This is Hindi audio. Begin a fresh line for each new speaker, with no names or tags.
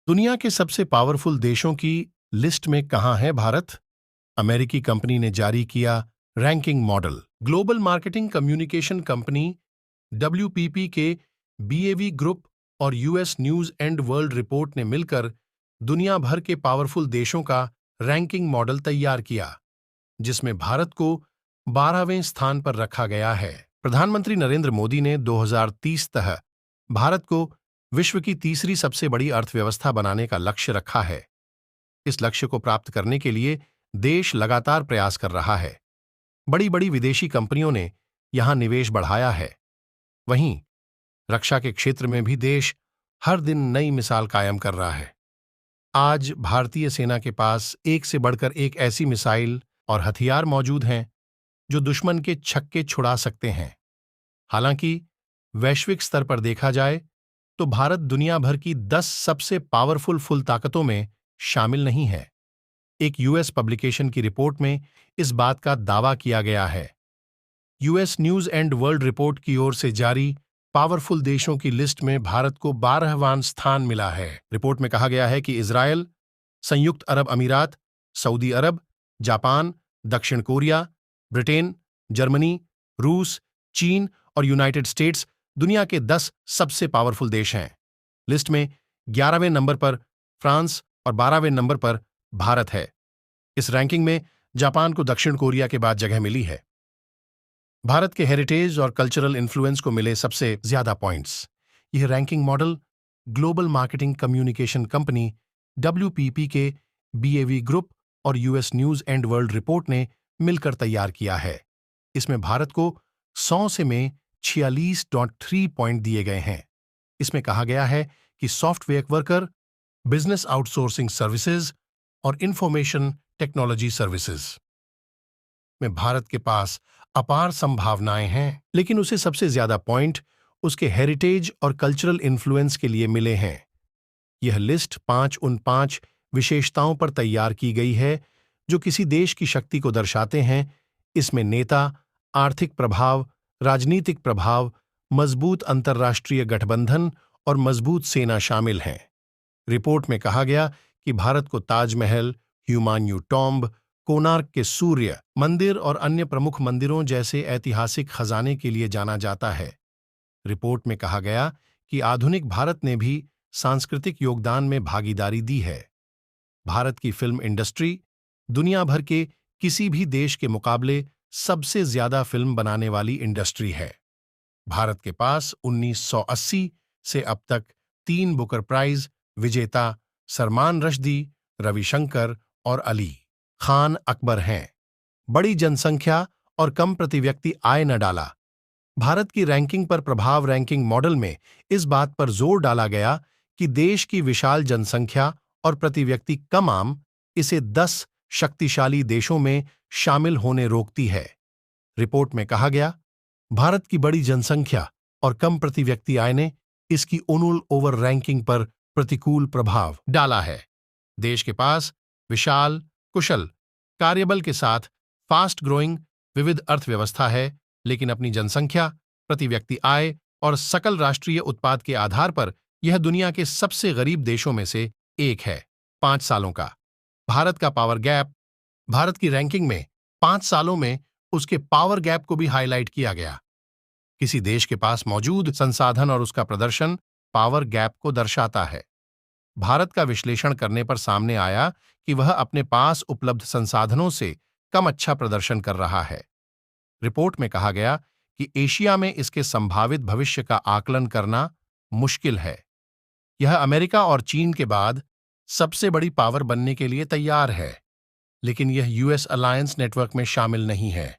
दुनिया के सबसे पावरफुल देशों की लिस्ट में कहां है भारत? अमेरिकी कंपनी ने जारी किया ranking model. Global marketing communication company WPP के बीएवी ग्रुप और US news and world report ने मिलकर दुनिया भर के पावरफुल देशों का रैंकिंग मॉडल तैयार किया, जिसमें भारत को 12वें स्थान पर रखा गया है। प्रधानमंत्री नरेंद्र मोदी ने 2030 तक भारत को विश्व की तीसरी सबसे बड़ी अर्थव्यवस्था बनाने का लक्ष्य रखा है। इस लक्ष्य को प्राप्त करने के लिए देश लगातार प्रयास कर रहा है। बड़ी बड़ी विदेशी कंपनियों ने यहां निवेश बढ़ाया है। वहीं रक्षा के क्षेत्र में भी देश हर दिन नई मिसाल कायम कर रहा है। आज भारतीय सेना के पास एक से बढ़कर एक ऐसी मिसाइल और हथियार मौजूद हैं जो दुश्मन के छक्के छुड़ा सकते हैं। हालांकि वैश्विक स्तर पर देखा जाए तो भारत दुनिया भर की 10 सबसे पावरफुल फुल ताकतों में शामिल नहीं है। एक यूएस पब्लिकेशन की रिपोर्ट में इस बात का दावा किया गया है। US news and world report की ओर से जारी पावरफुल देशों की लिस्ट में भारत को 12वां स्थान मिला है। रिपोर्ट में कहा गया है कि इजरायल, संयुक्त अरब अमीरात, सऊदी अरब, जापान, दक्षिण कोरिया, ब्रिटेन, जर्मनी, रूस, चीन और यूनाइटेड स्टेट्स दुनिया के 10 सबसे पावरफुल देश हैं। लिस्ट में 11वें नंबर पर फ्रांस और 12वें नंबर पर भारत है। इस रैंकिंग में जापान को दक्षिण कोरिया के बाद जगह मिली है। भारत के हेरिटेज और कल्चरल इन्फ्लुएंस को मिले सबसे ज्यादा पॉइंट्स। यह ranking model global marketing communication company WPP के बीएवी ग्रुप और US news and world report ने मिलकर तैयार किया है। इसमें भारत को 100 में 46.3 पॉइंट दिए गए हैं। इसमें कहा गया है कि software worker, business outsourcing services और इंफॉर्मेशन टेक्नोलॉजी सर्विसेज में भारत के पास अपार संभावनाएं हैं, लेकिन उसे सबसे ज्यादा पॉइंट उसके हेरिटेज और कल्चरल इन्फ्लुएंस के लिए मिले हैं। यह लिस्ट 5 उन 5 विशेषताओं पर तैयार की गई है जो किसी देश की शक्ति को दर्शाते हैं। इसमें नेता, आर्थिक प्रभाव, राजनीतिक प्रभाव, मजबूत अंतर्राष्ट्रीय गठबंधन और मजबूत सेना शामिल हैं। रिपोर्ट में कहा गया कि भारत को ताजमहल, ह्यूमायूं टॉम्ब, कोणार्क के सूर्य मंदिर और अन्य प्रमुख मंदिरों जैसे ऐतिहासिक खजाने के लिए जाना जाता है। रिपोर्ट में कहा गया कि आधुनिक भारत ने भी सांस्कृतिक योगदान में भागीदारी दी है। भारत की फिल्म इंडस्ट्री दुनिया भर के किसी भी देश के मुकाबले सबसे ज्यादा फिल्म बनाने वाली इंडस्ट्री है। भारत के पास 1980 से अब तक 3 बुकर प्राइज विजेता सलमान रश्दी, रविशंकर और अली खान अकबर हैं। बड़ी जनसंख्या और कम प्रति व्यक्ति आय न डाला। भारत की रैंकिंग पर प्रभाव रैंकिंग मॉडल में इस बात पर जोर डाला गया कि देश की विशाल जनसंख्या और प्रति व्यक्ति कम आम इसे 10 शक्तिशाली देशों में शामिल होने रोकती है। रिपोर्ट में कहा गया, भारत की बड़ी जनसंख्या और कम प्रति व्यक्ति आय ने इसकी ओवर रैंकिंग पर प्रतिकूल प्रभाव डाला है। देश के पास विशाल, कुशल कार्यबल के साथ फास्ट ग्रोइंग विविध अर्थव्यवस्था है, लेकिन अपनी जनसंख्या, प्रति व्यक्ति आय और सकल राष्ट्रीय उत्पाद के आधार पर यह दुनिया के सबसे गरीब देशों में से एक है। 5 सालों का भारत का पावर गैप। भारत की रैंकिंग में 5 सालों में उसके पावर गैप को भी हाईलाइट किया गया। किसी देश के पास मौजूद संसाधन और उसका प्रदर्शन पावर गैप को दर्शाता है। भारत का विश्लेषण करने पर सामने आया कि वह अपने पास उपलब्ध संसाधनों से कम अच्छा प्रदर्शन कर रहा है। रिपोर्ट में कहा गया कि एशिया में इसके संभावित भविष्य का आकलन करना मुश्किल है। यह अमेरिका और चीन के बाद सबसे बड़ी पावर बनने के लिए तैयार है, लेकिन यह यूएस अलायंस नेटवर्क में शामिल नहीं है।